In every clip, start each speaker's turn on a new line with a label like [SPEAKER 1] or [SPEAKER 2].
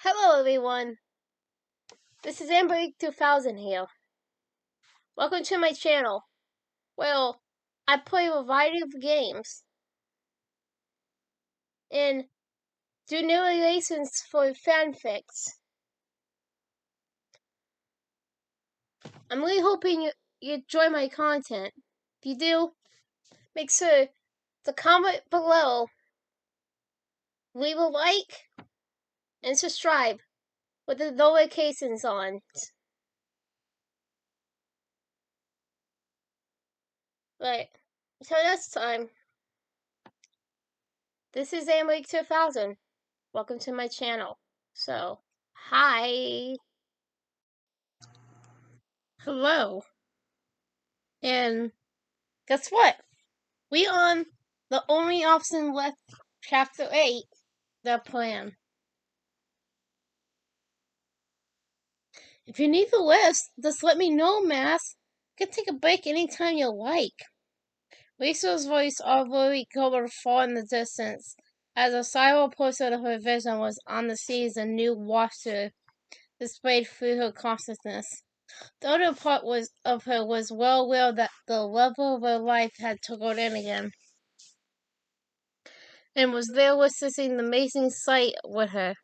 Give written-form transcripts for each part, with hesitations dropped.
[SPEAKER 1] Hello everyone, this is AmberAnkNA here. Welcome to my channel. Well, I play a variety of games and do narrations for fanfics. I'm really hoping you enjoy my content. If you do, make sure to comment below, leave a like, and subscribe with the notifications on. Right, until next time, this is AmberAnkNA. Welcome to my channel. So, hi. Hello. And guess what? We on the only option left, chapter 8, the plan. If you need the list, just let me know, Mass. You can take a break anytime you like. Lisa's voice audibly covered far in the distance, as a silent portion of her vision was on the seas a new washer displayed through her consciousness. The other part of her was well aware that the level of her life had trickled in again, and was there witnessing the amazing sight with her.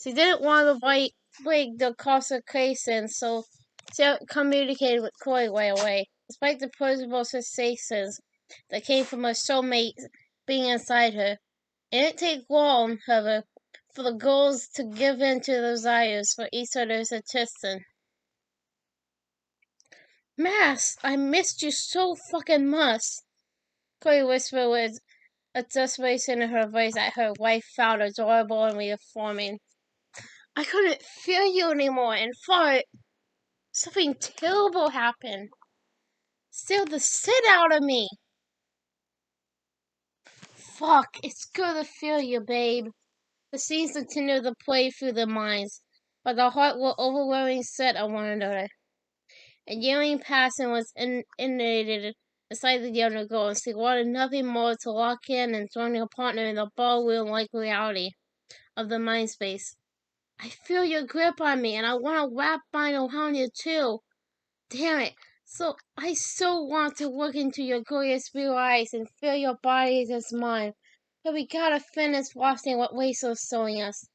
[SPEAKER 1] She didn't want to break the consecration, so she communicated with Corey right away, despite the possible sensations that came from her soulmate being inside her. It didn't take long, however, for the girls to give in to their desires for each other's attention. Mass, I missed you so fucking much, Corey whispered with a desperation in her voice that her wife found adorable and reaffirming. I couldn't feel you anymore and thought something terrible happened. Still the shit out of me. Fuck, it's good to feel you, babe. The scenes continued to play through their minds, but their hearts were overwhelming set on one another. A yelling passion was inundated inside the younger girl, and she wanted nothing more to lock in and join her partner in the ballroom-like reality of the mind space. I feel your grip on me, and I want to wrap mine around you too. Damn it. I so want to look into your glorious blue eyes and feel your body as mine. But we gotta finish watching what Waso's showing us.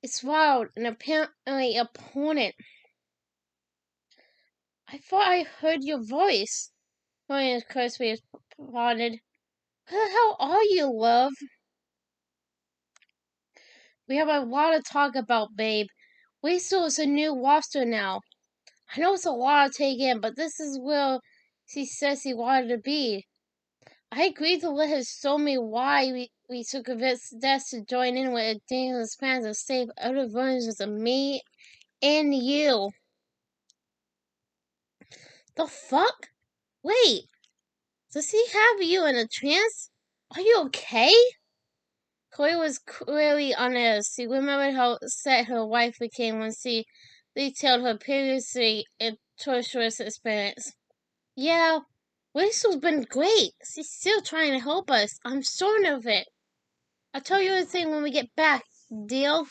[SPEAKER 1] It's wild and apparently opponent. I thought I heard your voice. William's crisply responded. Where the hell are you, love? We have a lot to talk about, babe. Waso is a new roster now. I know it's a lot to take in, but this is where she says she wanted to be. I agreed to let her show me why we should convince Des to join in with Daniel's plans to save other versions of me and you. The fuck? Wait, does he have you in a trance? Are you okay? Chloe was clearly honest. She remembered how upset her wife became when she detailed her previously torturous experience. Yeah, Rachel's been great. She's still trying to help us. I'm sure of it. I'll tell you everything when we get back. Deal?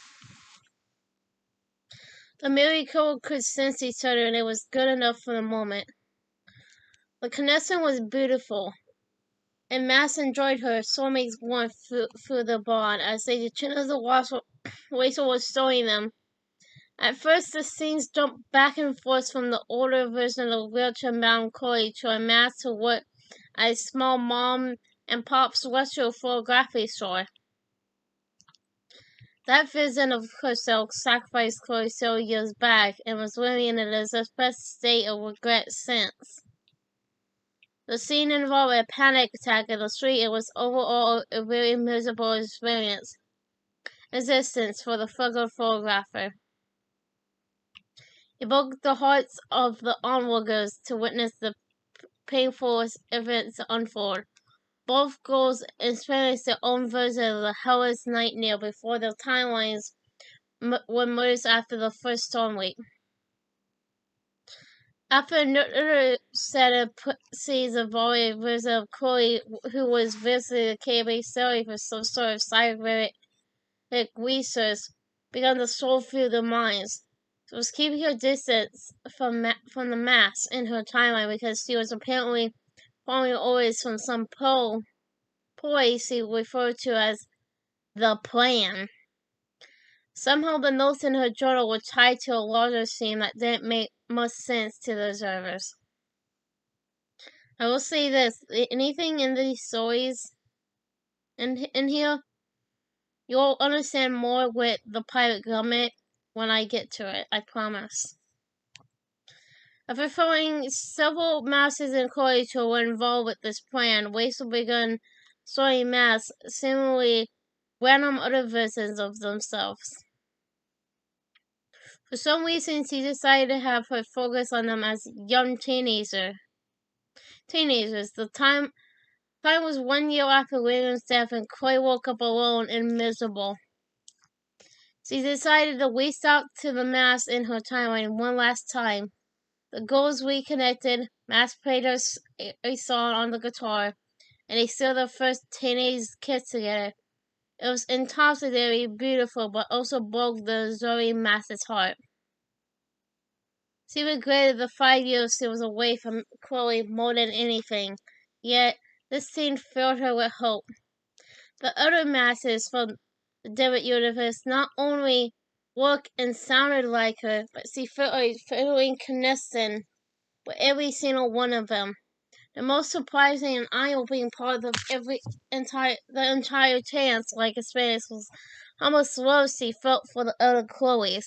[SPEAKER 1] The married couple could sense each other, and it was good enough for the moment. The connection was beautiful, and Mass enjoyed her soulmate's warmth through the bond as they continued to watch what Rachel was showing them. At first, the scenes jumped back and forth from the older version of wheelchair-bound Chloe to a Mass who worked at a small mom and pop's retro photography store. That vision of herself sacrificed Chloe several years back and was living in a depressed state of regret since. The scene involved a panic attack in the street and was overall a very miserable experience. Existence for the frugal photographer. It broke the hearts of the onlookers to witness the painful events unfold. Both girls experienced their own version of the hellish nightmare before their timelines were merged after the first storm week. After another set of scenes involving a version of Chloe who was visiting a KB story for some sort of scientific research, began to stroll through the mines. She was keeping her distance from the mass in her timeline because she was apparently following orders from some police she referred to as the plan. Somehow the notes in her journal were tied to a larger theme that didn't make much sense to the observers. I will say this, anything in these stories in here, you'll understand more with the pirate government when I get to it, I promise. After throwing several masses and colleagues who were involved with this plan, Waisel began storing masks, seemingly random other versions of themselves. For some reason, she decided to have her focus on them as young teenagers. The time was 1 year after William's death, and Chloe woke up alone and miserable. She decided to reach out to the mask in her timeline one last time. The girls reconnected, Mask played a song on the guitar, and they still their first teenage kiss together. It was intoxicatingly beautiful, but also broke the Zoe Mask's heart. She regretted the 5 years she was away from Chloe more than anything, yet this scene filled her with hope. The other masses from the different universe not only looked and sounded like her, but she felt a feeling connection with every single one of them. The most surprising and eye-opening part of the entire chance, like experience, was how much love she felt for the other Chloes.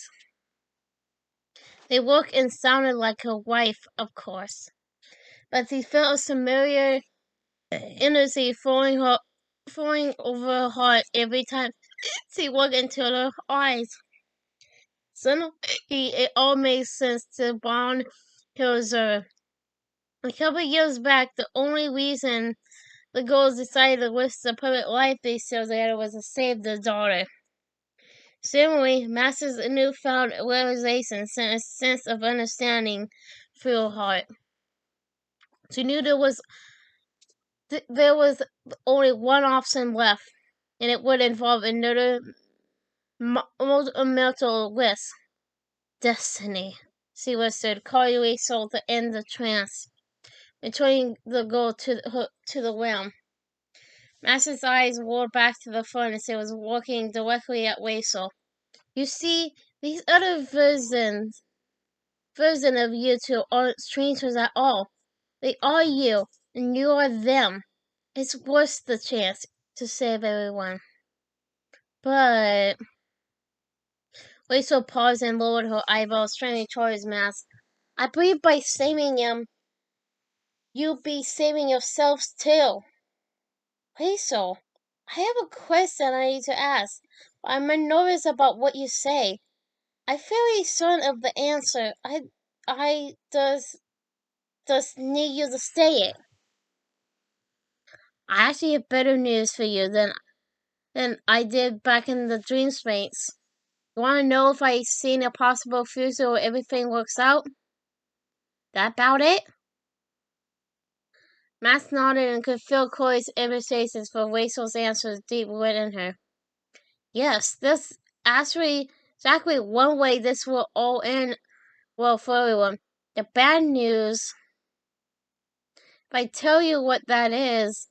[SPEAKER 1] They looked and sounded like her wife, of course, but she felt a familiar energy flowing over her heart every time she looked into her eyes. Suddenly, it all made sense to Bond Hilzer. A couple years back, the only reason the girls decided to risk the perfect life they shared together was to save their daughter. Similarly, Master's newfound realization sent a sense of understanding through her heart. She knew there was only one option left, and it would involve another mental risk. Destiny, she whispered, calling Rachel to end the trance, returning the girl to the realm. Master's eyes rolled back to the front as he was walking directly at Rachel. You see, these other version of you two aren't strangers at all. They are you, and you are them. It's worth the chance to save everyone. But Rachel paused and lowered her eyebrows, straining toward his mask. I believe by saving him, you'll be saving yourselves too. Rachel, I have a question I need to ask, but I'm nervous about what you say. I'm fairly certain of the answer. I just need you to say it. I actually have better news for you than I did back in the dream space. You want to know if I've seen a possible future where everything works out? That about it? Max nodded and could feel Chloe's imitations for Rachel's answers deep within her. Yes, this actually exactly one way this will all end well for everyone. The bad news, if I tell you what that is,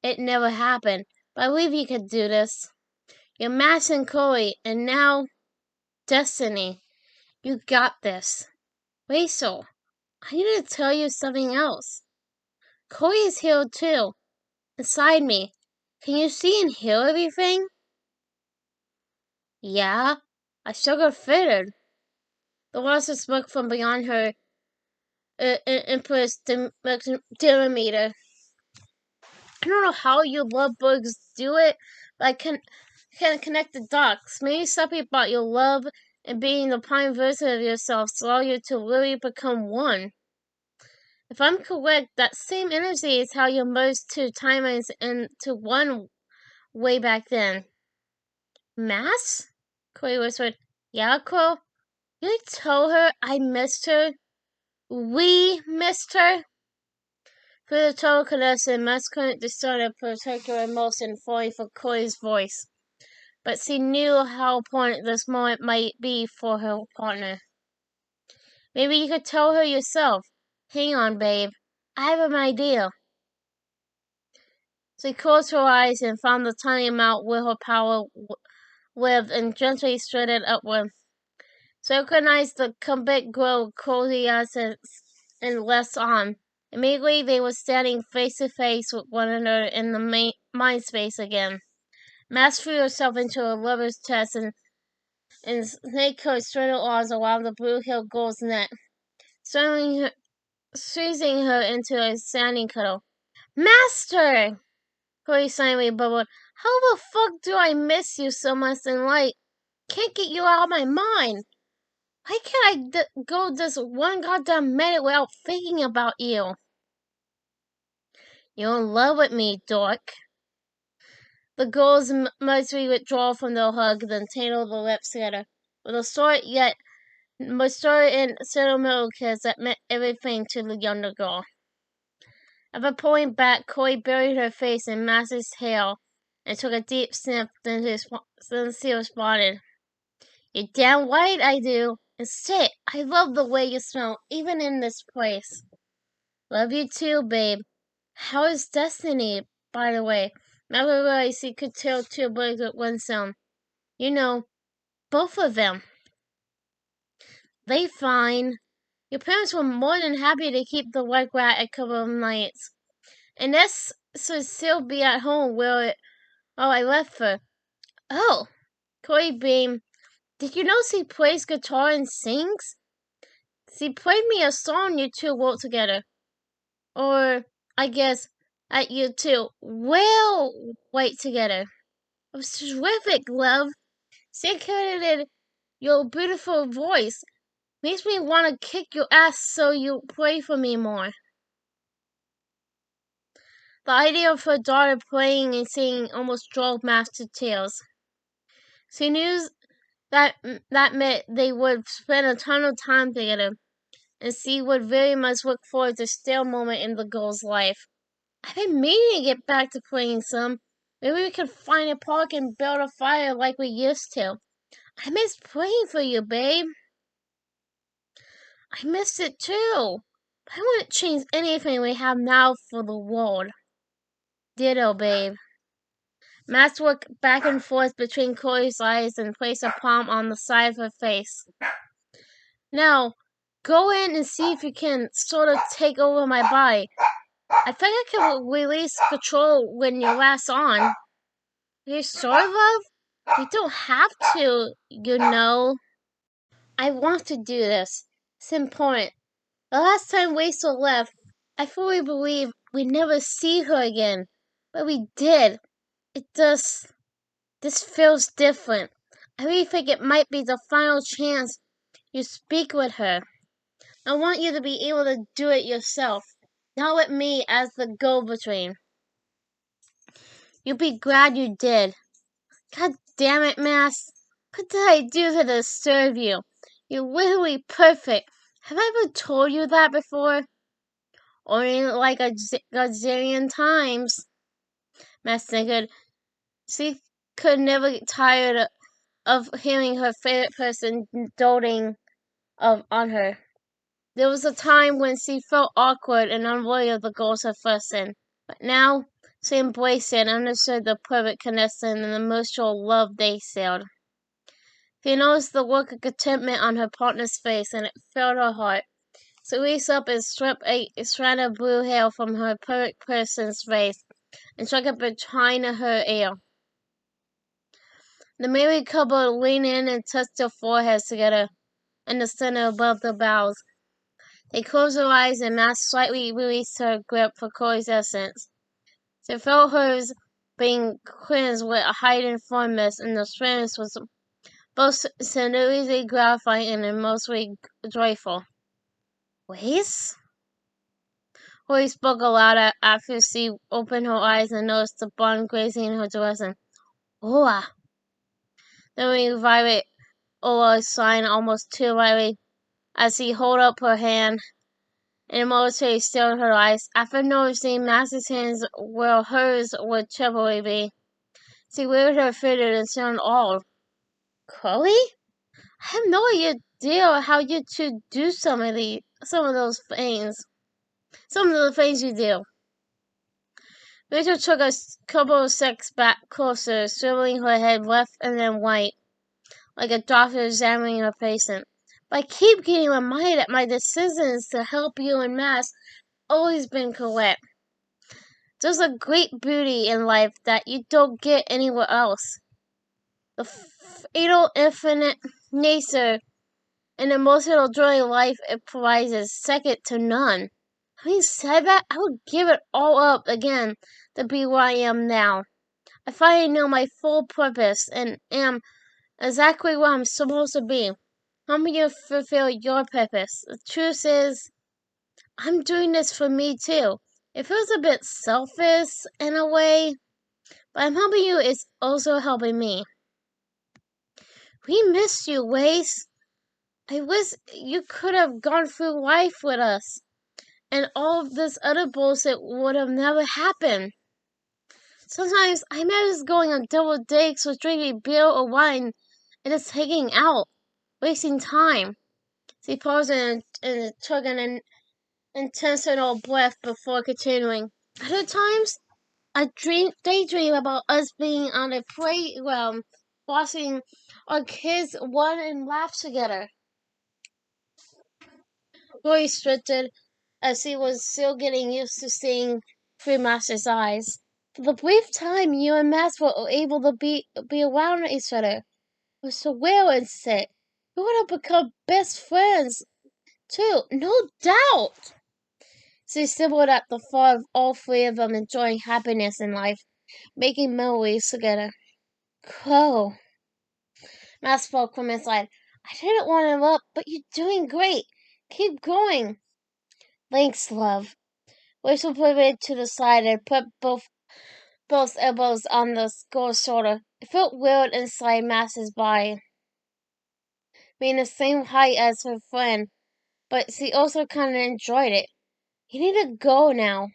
[SPEAKER 1] it never happened. But I believe you could do this. You're Max and Chloe, and now Destiny. You got this. Rachel, I need to tell you something else. Chloe is here too, inside me. Can you see and hear everything? Yeah, I sugar fitted. The loss of smoke from beyond her input diameter. I don't know how you love bugs do it, but I can connect the dots. Maybe something about your love and being the prime version of yourself allow you to really become one. If I'm correct, that same energy is how you merged two timelines into one way back then. Mass? Chloe whispered. Yeah, Chloe? You tell her I missed her? We missed her? Through the total connection, Max couldn't discern a particular emotion falling from Chloe's voice. but she knew how important this moment might be for her partner. Maybe you could tell her yourself. Hang on, babe. I have an idea. She closed her eyes and found the tiny amount where her power lived and gently straightened it upward. She recognized the cubic glow cozy essence and left on. Immediately they were standing face to face with one another in the mind space again. Mask threw herself into her lover's chest and snaked her straightened arms around the blue-haired girl's neck, squeezing her into a standing cuddle. Master! Chloe silently bubbled. How the fuck do I miss you so much and can't get you out of my mind? Why can't I go this one goddamn minute without thinking about you? You're in love with me, dork. The girls mostly withdraw from the hug, then tangled the lips together, with a short yet mature and sentimental kiss that meant everything to the younger girl. After pulling back, Chloe buried her face in Max's hair and took a deep sniff, then she responded, You're damn right I do. And shit, I love the way you smell, even in this place. Love you too, babe. How is Destiny, by the way? Never realized he could kill two birds with one stone. You know, both of them. They fine. Your parents were more than happy to keep the white rat a couple of nights. And this should still be at home where I left her. Oh, Chloe beamed. Did you know she plays guitar and sings? She played me a song you two wrote together. Or, I guess, at you two will wait together. It was terrific, love. She credited your beautiful voice. Makes me want to kick your ass so you play for me more. The idea of her daughter playing and singing almost drove Max to tears. She knew that meant they would spend a ton of time together, and she would very much look forward to still moment in the girl's life. I've been meaning to get back to playing some. Maybe we could find a park and build a fire like we used to. I miss playing for you, babe. I missed it too. But I wouldn't change anything we have now for the world. Ditto, babe. Max looked back and forth between Chloe's eyes and placed a palm on the side of her face. Now, go in and see if you can sort of take over my body. I think I can release control when you're last on. Are you sure, love? You don't have to, you know. I want to do this. It's important. The last time Waisel left, I fully believe we'd never see her again. But we did. This feels different. I really think it might be the final chance you speak with her. I want you to be able to do it yourself, not with me as the go-between. You'll be glad you did. God damn it, Max. What did I do to disturb you? You're literally perfect. Have I ever told you that before? Only like a gazillion times. Max snickered. She could never get tired of hearing her favorite person doting on her. There was a time when she felt awkward and unworthy of the girls her first sin. But now, she embraced it and understood the perfect connection and emotional love they shared. She noticed the look of contentment on her partner's face, and it filled her heart. She reached up and stripped a strand of blue hair from her perfect person's face and struck it behind her ear. The married couple leaned in and touched their foreheads together in the center above their bows. They closed their eyes and Max slightly released her grip for Chloe's essence. She felt hers being cleansed with a heightened fondness, and the experience was both sensually gratifying and emotionally joyful. Waze? Chloe spoke aloud after she opened her eyes and noticed the bun grazing in her direction. Oa! Then we vibrate Ola's sign almost too lightly as she held up her hand and momentarily stilled her eyes. After noticing Max's hands where hers would typically be, She waved her finger and sounded awed. Chloe? I have no idea how you two do some of those things. Some of the things you do. Rachel took a couple of steps back closer, swiveling her head left and then right, like a doctor examining a patient. But I keep getting reminded that my decisions to help you in Mass always been correct. There's a great beauty in life that you don't get anywhere else. The fatal infinite nature and emotional joy life it provides is second to none. Having said that, I would give it all up again to be where I am now. I finally know my full purpose and am exactly where I'm supposed to be. Helping you fulfill your purpose. The truth is, I'm doing this for me too. It feels a bit selfish in a way, but I'm helping you is also helping me. We missed you, Waze. I wish you could have gone through life with us, and all of this other bullshit would have never happened. Sometimes I miss going on double dates with drinking beer or wine and just hanging out, wasting time. She paused and took an intentional breath before continuing. Other times, I daydream about us being on a playground, watching our kids run and laugh together. Roy stretched as he was still getting used to seeing Master's eyes. For the brief time you and Master were able to be around each other was so well and sick. We would have become best friends, too, no doubt. She stumbled at the thought of all three of them enjoying happiness in life, making memories together. Crow. Matt spoke from inside. I didn't want to interrupt, but you're doing great. Keep going. Thanks, love. Rachel pivoted to the side and put both elbows on the girl's shoulder. It felt weird inside Matt's body, being the same height as her friend, but she also kind of enjoyed it. You need to go now.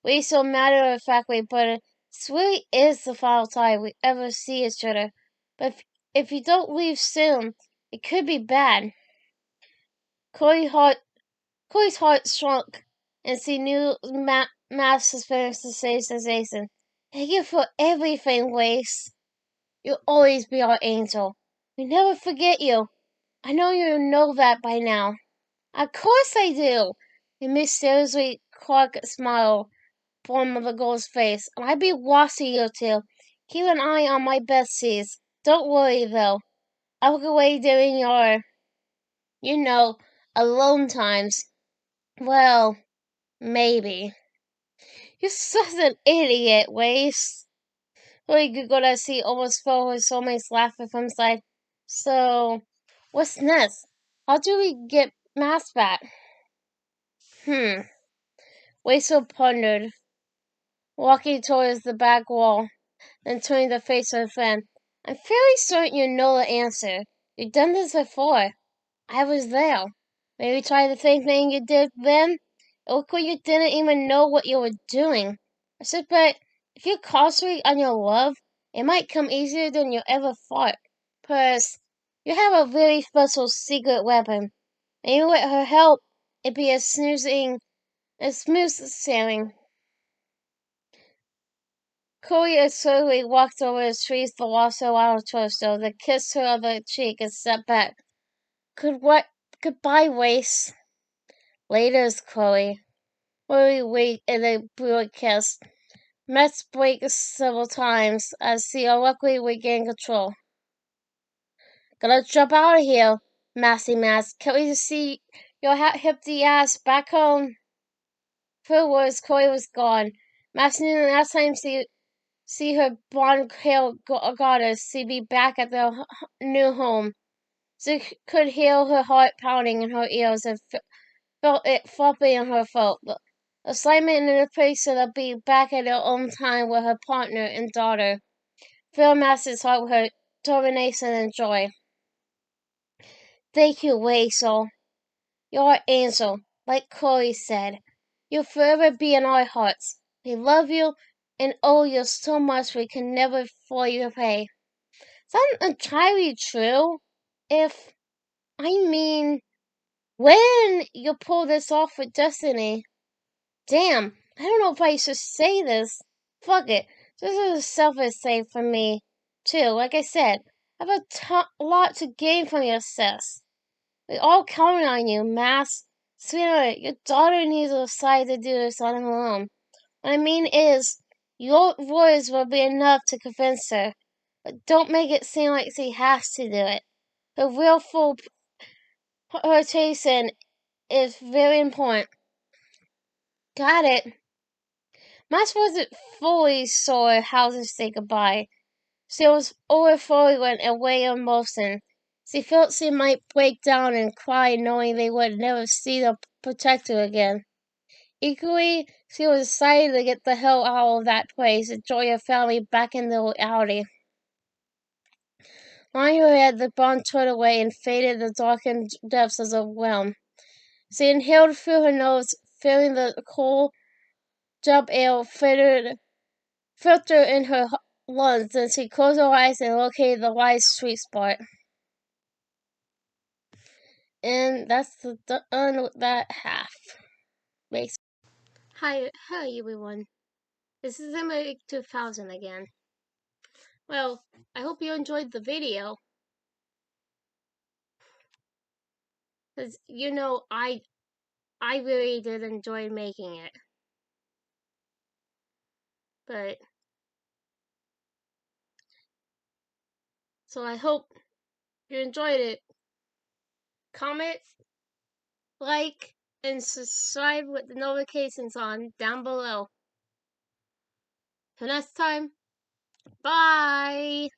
[SPEAKER 1] Rachel matter-of-factly, but it really is the final time we ever see each other. But if you don't leave soon, it could be bad. Chloe's heart shrunk, and she knew Matt's sensation. Thank you for everything, Wace. You'll always be our angel. We never forget you. I know you know that by now. Of course I do. A mysteriously quiet smile formed the girl's face. And I'd be watching you too. Keep an eye on my besties. Don't worry though. I'll go away during your, alone times. Well, maybe. You're such an idiot, Waste. Really good as he almost felt his soulmate's laughter from inside. So, what's next? How do we get Mass back? Waisel pondered, walking towards the back wall, then turning to face her friend. I'm fairly certain you know the answer. You've done this before. I was there. Maybe try the same thing you did then? It looked like you didn't even know what you were doing. I said, but if you concentrate on your love, it might come easier than you ever thought. Plus, you have a very special secret weapon. Maybe with her help, it'd be a smooth sailing. Chloe slowly walked over the trees to wash her out torso, then kissed her on the cheek and stepped back. Goodbye, Wace. Later's, Chloe. Chloe waited and they blew a kiss. Mets break several times as she unluckily regained control. Gotta jump out of here, Massy Mass. Can't wait to see your hippity ass back home. For words, Chloe was gone. Mass knew the last time she see her blonde-haired goddess, she'd be back at their new home. She could hear her heart pounding in her ears and felt it thumping in her throat. The excitement in the face of being back at her own time with her partner and daughter filled Master's heart with her determination and joy. Thank you, Rachel. You're an angel, like Chloe said. You'll forever be in our hearts. We love you, and owe you so much we can never fully repay. That's entirely true. When you pull this off with Destiny. Damn, I don't know if I should say this. Fuck it. This is a selfish save for me, too. Like I said, I have a lot to gain from your success. We all count on you, Mass. Sweetheart, your daughter needs to decide to do this on her own. What I mean is, your words will be enough to convince her. But don't make it seem like she has to do it. Her willful participation is very important. Got it. Max wasn't fully sure how to say goodbye. She was overflowing away emotion. She felt she might break down and cry knowing they would never see the protector again. Equally, she was excited to get the hell out of that place and join her family back in the reality. Lying her head, the bond turned away and faded in the darkened depths of the realm. She inhaled through her nose, feeling the cold, damp air filter in her lungs, and she closed her eyes and located the right sweet spot. And that's the end with that half. Hi everyone. This is Emma 2000 again. Well, I hope you enjoyed the video. Because, I really did enjoy making it. But, so I hope you enjoyed it. Comment, like, and subscribe with the notifications on down below. Till next time, bye!